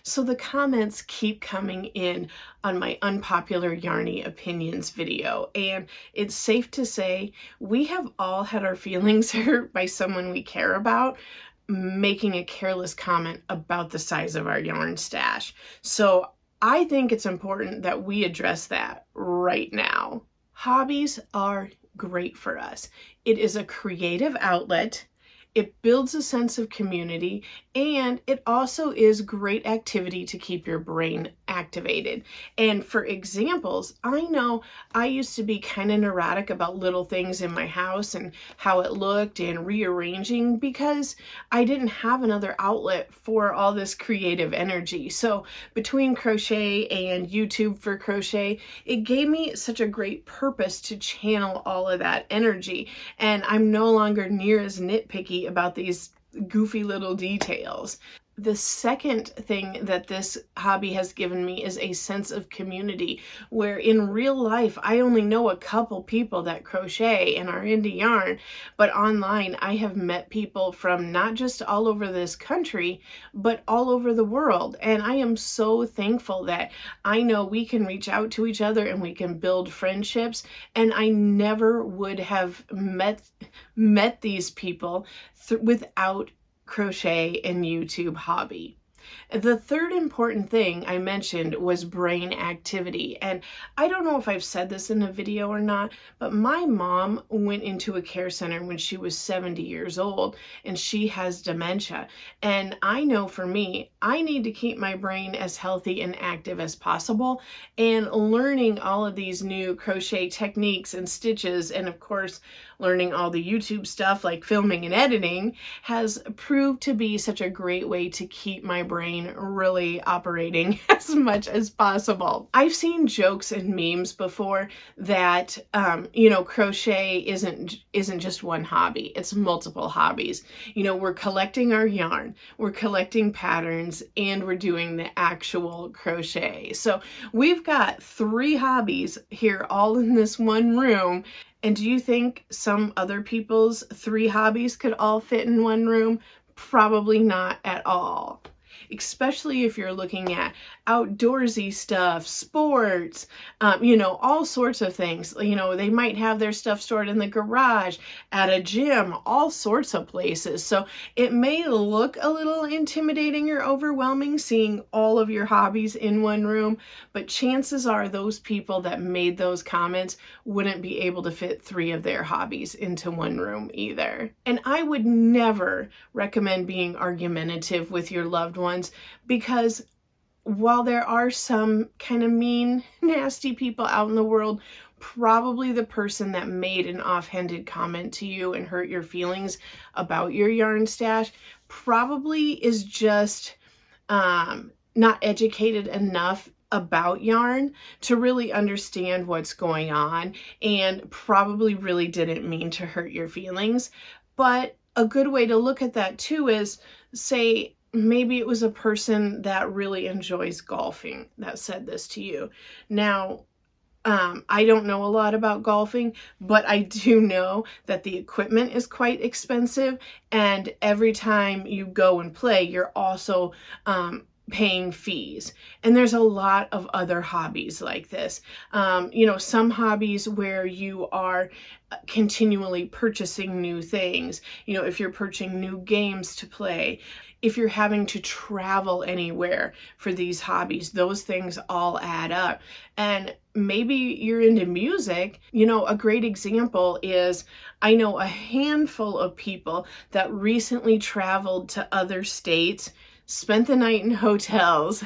So the comments keep coming in on my Unpopular Yarny Opinions video, and it's safe to say we have all had our feelings hurt by someone we care about making a careless comment about the size of our yarn stash. So I think it's important that we address that right now. Hobbies are great for us. It is a creative outlet. It builds a sense of community, and it also is great activity to keep your brain activated. And for examples, I know I used to be kind of neurotic about little things in my house and how it looked and rearranging because I didn't have another outlet for all this creative energy. So between crochet and YouTube for crochet, it gave me such a great purpose to channel all of that energy. And I'm no longer near as nitpicky about these goofy little details. The second thing that this hobby has given me is a sense of community, where in real life I only know a couple people that crochet and are into yarn, but online I have met people from not just all over this country, but all over the world. And I am so thankful that I know we can reach out to each other and we can build friendships. And I never would have met these people without crochet and YouTube hobby. The third important thing I mentioned was brain activity. And I don't know if I've said this in a video or not, but my mom went into a care center when she was 70 years old, and she has dementia. And I know for me, I need to keep my brain as healthy and active as possible. And learning all of these new crochet techniques and stitches, and of course, learning all the YouTube stuff like filming and editing, has proved to be such a great way to keep my brain really operating as much as possible. I've seen jokes and memes before that, crochet isn't just one hobby, it's multiple hobbies. We're collecting our yarn, we're collecting patterns, and we're doing the actual crochet. So we've got 3 hobbies here all in this one room. And do you think some other people's 3 hobbies could all fit in one room? Probably not at all. Especially if you're looking at outdoorsy stuff, sports, all sorts of things. They might have their stuff stored in the garage, at a gym, all sorts of places. So it may look a little intimidating or overwhelming seeing all of your hobbies in one room, but chances are those people that made those comments wouldn't be able to fit 3 of their hobbies into one room either. And I would never recommend being argumentative with your loved ones, because while there are some kind of mean, nasty people out in the world, probably the person that made an offhanded comment to you and hurt your feelings about your yarn stash probably is just not educated enough about yarn to really understand what's going on, and probably really didn't mean to hurt your feelings. But a good way to look at that too is, say, maybe it was a person that really enjoys golfing that said this to you. Now, I don't know a lot about golfing, but I do know that the equipment is quite expensive, and every time you go and play, you're also paying fees. And there's a lot of other hobbies like this. Some hobbies where you are continually purchasing new things. If you're purchasing new games to play, if you're having to travel anywhere for these hobbies, those things all add up. And maybe you're into music. A great example is, I know a handful of people that recently traveled to other states, spent the night in hotels,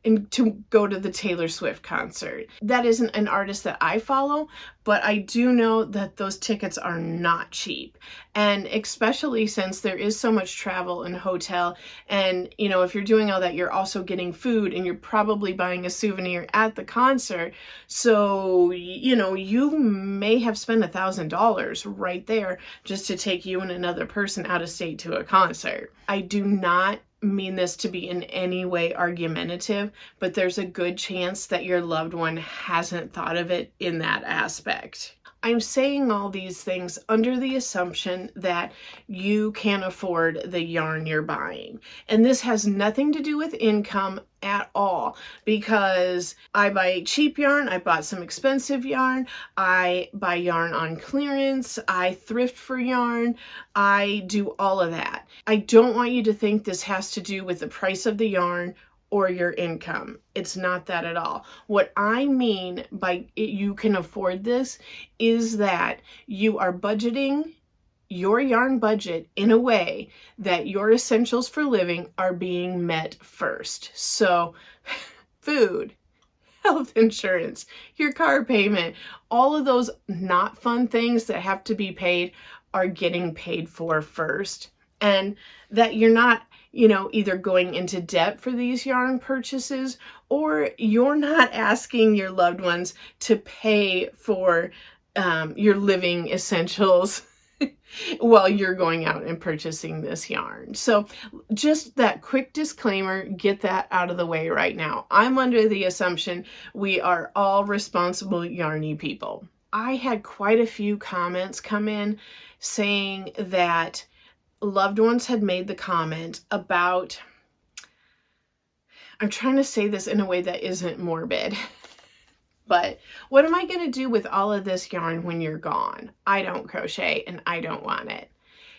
and to go to the Taylor Swift concert. That isn't an artist that I follow, but I do know that those tickets are not cheap. And especially since there is so much travel and hotel, and if you're doing all that, you're also getting food, and you're probably buying a souvenir at the concert. So, you may have spent $1,000 right there just to take you and another person out of state to a concert. I do not mean this to be in any way argumentative, but there's a good chance that your loved one hasn't thought of it in that aspect. I'm saying all these things under the assumption that you can afford the yarn you're buying. And this has nothing to do with income at all, because I buy cheap yarn, I bought some expensive yarn, I buy yarn on clearance, I thrift for yarn, I do all of that. I don't want you to think this has to do with the price of the yarn or your income. It's not that at all. What I mean by you can afford this is that you are budgeting your yarn budget in a way that your essentials for living are being met first. So food, health insurance, your car payment, all of those not fun things that have to be paid are getting paid for first. And that you're not, either going into debt for these yarn purchases, or you're not asking your loved ones to pay for your living essentials while you're going out and purchasing this yarn. So just that quick disclaimer, get that out of the way right now. I'm under the assumption we are all responsible yarny people. I had quite a few comments come in saying that loved ones had made the comment about, I'm trying to say this in a way that isn't morbid, but what am I going to do with all of this yarn when you're gone? I don't crochet and I don't want it.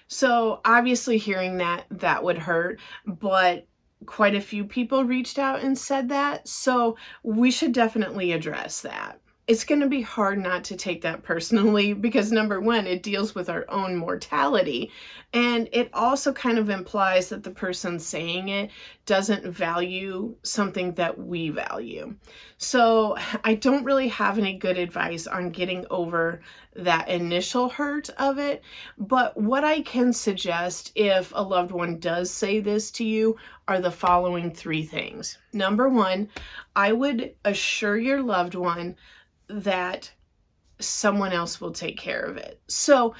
So obviously hearing that would hurt, but quite a few people reached out and said that. So we should definitely address that. It's going to be hard not to take that personally because, number one, it deals with our own mortality, and it also kind of implies that the person saying it doesn't value something that we value. So I don't really have any good advice on getting over that initial hurt of it, but what I can suggest if a loved one does say this to you are the following 3 things. Number one, I would assure your loved one that someone else will take care of it. So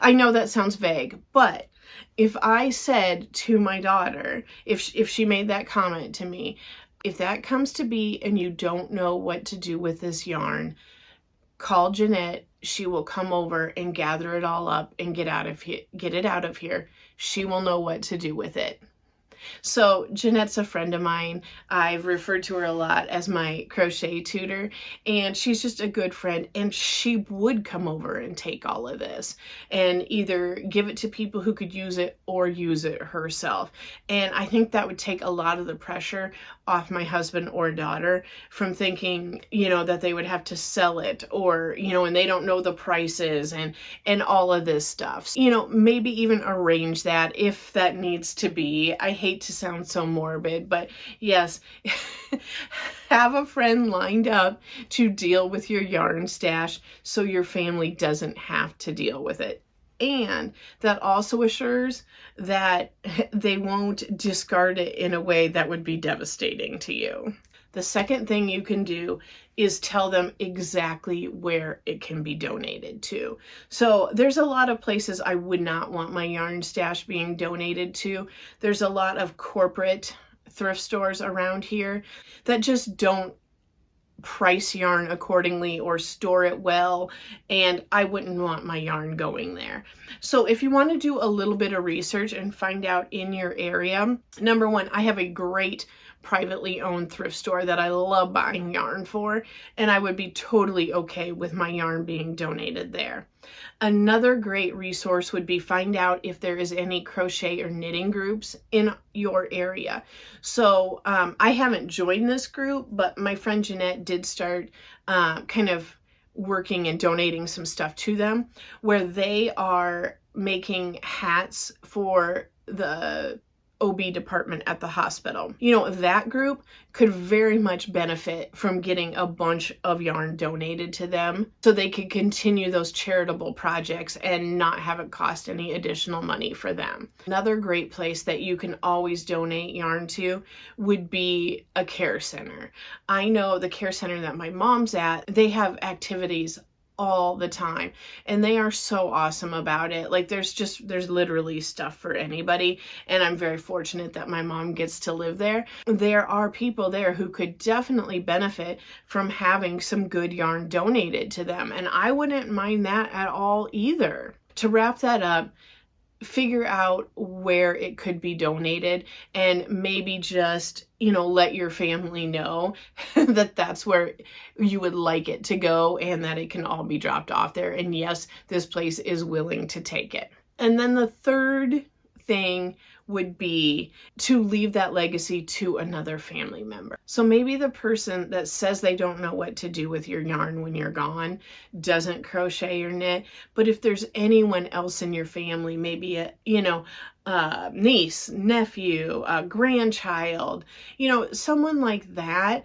I know that sounds vague, but if I said to my daughter, if she made that comment to me, if that comes to be and you don't know what to do with this yarn, call Jeanette. She will come over and gather it all up and get it out of here. She will know what to do with it. So Jeanette's a friend of mine. I've referred to her a lot as my crochet tutor, and she's just a good friend, and she would come over and take all of this and either give it to people who could use it or use it herself. And I think that would take a lot of the pressure off my husband or daughter from thinking, that they would have to sell it, or, and they don't know the prices and all of this stuff. Maybe even arrange that if that needs to be. I hate to sound so morbid, but yes, have a friend lined up to deal with your yarn stash so your family doesn't have to deal with it. And that also assures that they won't discard it in a way that would be devastating to you. The second thing you can do is tell them exactly where it can be donated to. So there's a lot of places I would not want my yarn stash being donated to. There's a lot of corporate thrift stores around here that just don't price yarn accordingly or store it well, and I wouldn't want my yarn going there. So if you want to do a little bit of research and find out in your area, number one, I have a great privately owned thrift store that I love buying yarn for, and I would be totally okay with my yarn being donated there. Another great resource would be find out if there is any crochet or knitting groups in your area. So I haven't joined this group, but my friend Jeanette did start kind of working and donating some stuff to them, where they are making hats for the OB department at the hospital. That group could very much benefit from getting a bunch of yarn donated to them so they could continue those charitable projects and not have it cost any additional money for them. Another great place that you can always donate yarn to would be a care center. I know the care center that my mom's at, they have activities all the time, and they are so awesome about it. Like there's literally stuff for anybody, and I'm very fortunate that my mom gets to live there. There are people there who could definitely benefit from having some good yarn donated to them, and I wouldn't mind that at all either. To wrap that up, figure out where it could be donated, and maybe just, let your family know that that's where you would like it to go, and that it can all be dropped off there. And yes, this place is willing to take it. And then the third thing would be to leave that legacy to another family member. So maybe the person that says they don't know what to do with your yarn when you're gone doesn't crochet or knit, but if there's anyone else in your family, maybe a niece, nephew, a grandchild, someone like that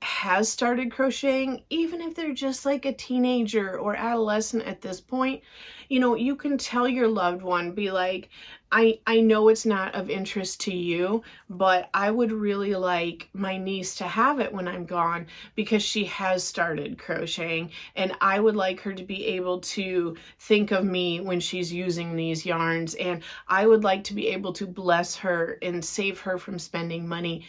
has started crocheting, even if they're just like a teenager or adolescent at this point, you can tell your loved one, be like, I know it's not of interest to you, but I would really like my niece to have it when I'm gone, because she has started crocheting, and I would like her to be able to think of me when she's using these yarns, and I would like to be able to bless her and save her from spending money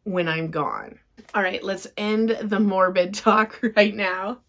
when I'm gone. All right, let's end the morbid talk right now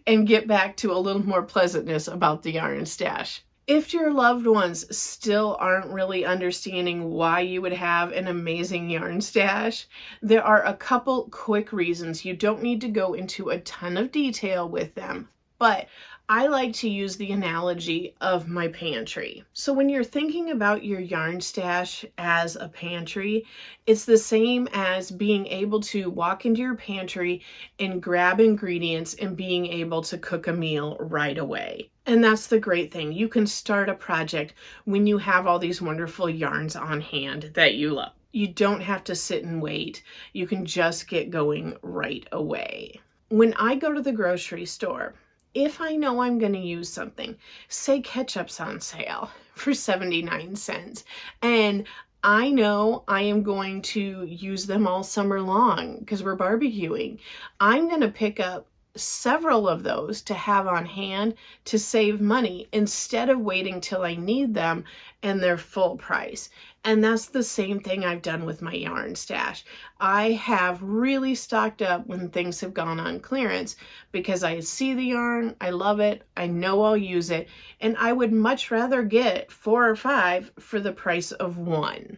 and get back to a little more pleasantness about the yarn stash. If your loved ones still aren't really understanding why you would have an amazing yarn stash, there are a couple quick reasons. You don't need to go into a ton of detail with them, but I like to use the analogy of my pantry. So when you're thinking about your yarn stash as a pantry, it's the same as being able to walk into your pantry and grab ingredients and being able to cook a meal right away. And that's the great thing. You can start a project when you have all these wonderful yarns on hand that you love. You don't have to sit and wait. You can just get going right away. When I go to the grocery store, if I know I'm going to use something, say ketchup's on sale for 79 cents, and I know I am going to use them all summer long because we're barbecuing, I'm going to pick up several of those to have on hand to save money instead of waiting till I need them and they're full price. And that's the same thing I've done with my yarn stash. I have really stocked up when things have gone on clearance because I see the yarn, I love it, I know I'll use it, and I would much rather get 4 or 5 for the price of 1.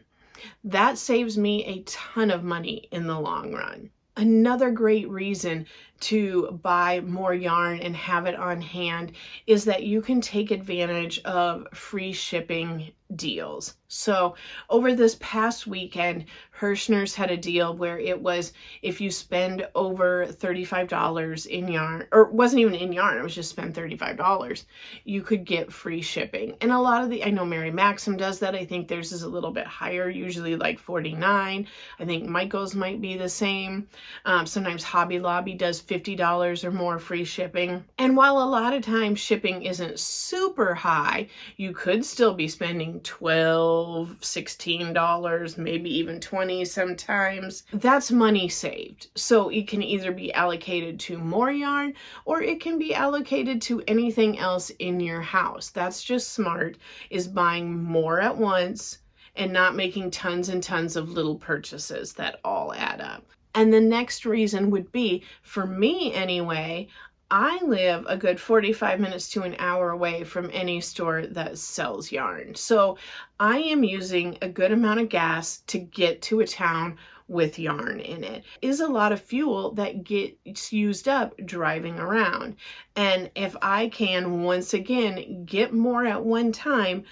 That saves me a ton of money in the long run. Another great reason to buy more yarn and have it on hand is that you can take advantage of free shipping deals. So over this past weekend, Hirschner's had a deal where it was, if you spend over $35 in yarn, or it wasn't even in yarn, it was just spend $35, you could get free shipping. And a lot of I know Mary Maxim does that. I think theirs is a little bit higher, usually like $49. I think Michael's might be the same. Sometimes Hobby Lobby does $50 or more free shipping. And while a lot of times shipping isn't super high, you could still be spending $12, $16, maybe even $20 sometimes. That's money saved. So it can either be allocated to more yarn or it can be allocated to anything else in your house. That's just smart, is buying more at once and not making tons and tons of little purchases that all add up. And the next reason would be, for me anyway, I live a good 45 minutes to an hour away from any store that sells yarn. So I am using a good amount of gas to get to a town with yarn in it. It is a lot of fuel that gets used up driving around. And if I can, once again, get more at one time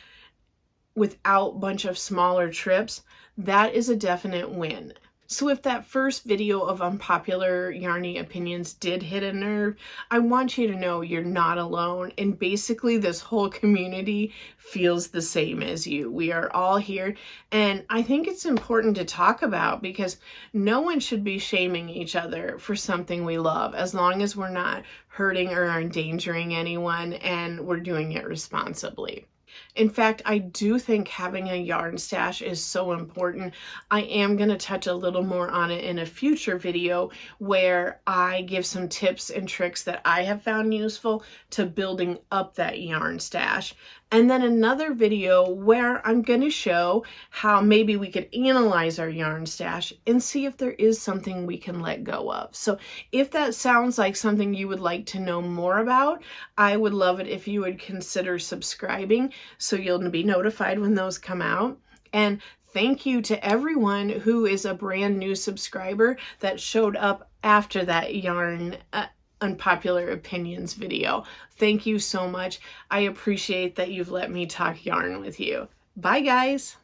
without a bunch of smaller trips, that is a definite win. So if that first video of Unpopular Yarny Opinions did hit a nerve, I want you to know you're not alone. And basically this whole community feels the same as you. We are all here. And I think it's important to talk about, because no one should be shaming each other for something we love, as long as we're not hurting or endangering anyone and we're doing it responsibly. In fact, I do think having a yarn stash is so important. I am going to touch a little more on it in a future video where I give some tips and tricks that I have found useful to building up that yarn stash. And then another video where I'm going to show how maybe we could analyze our yarn stash and see if there is something we can let go of. So if that sounds like something you would like to know more about, I would love it if you would consider subscribing so you'll be notified when those come out. And thank you to everyone who is a brand new subscriber that showed up after that yarn Unpopular Opinions video. Thank you so much. I appreciate that you've let me talk yarn with you. Bye, guys.